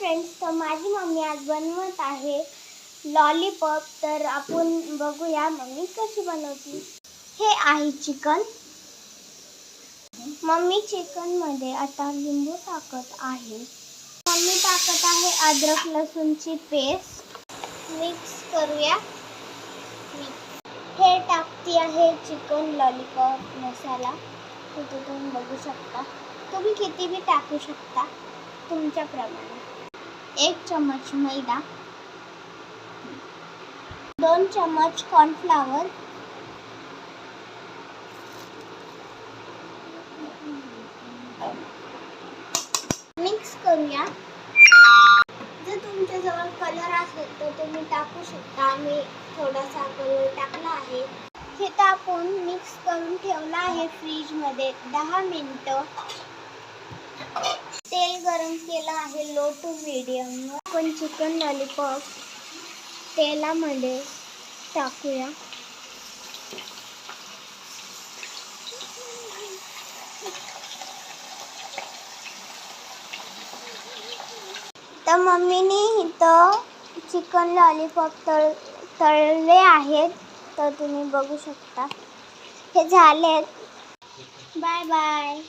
Friends, तर माझी mummy आज बनवत आहे लॉलीपॉप. तर आपण बघूया मम्मी कशी बनवते. हे आहे चिकन. मम्मी चिकन मध्ये आता लिंबू टाकत आहे. मम्मी टाकत आहे अद्रक लसूणची पेस्ट. मिक्स करूया. हे टाकते आहे चिकन लॉलीपॉप मसाला. तुम्ही बघू शकता. तुम्ही किती भी टाकू शकता तुमच्या प्रमाणे. 1 चम्मच मैदा, 2 चम्मच कॉर्नफ्लॉवर, मिक्स करूया. जर तुमच्याजवळ कलर असेल तर तुम्ही टाकू शकता. मी थोडासा कलर टाकला आहे. हे टाकून मिक्स करून ठेवला आहे फ्रीज मध्ये 10 मिनिटं. तेल गरम केलं आहे लो टू मीडियम. आपण चिकन लॉलीपॉप तेलामध्ये टाकूया. तर मम्मीने इथं चिकन लॉलीपॉप तळले आहेत. तर तुम्ही बघू शकता. हे झालेत. Bye bye.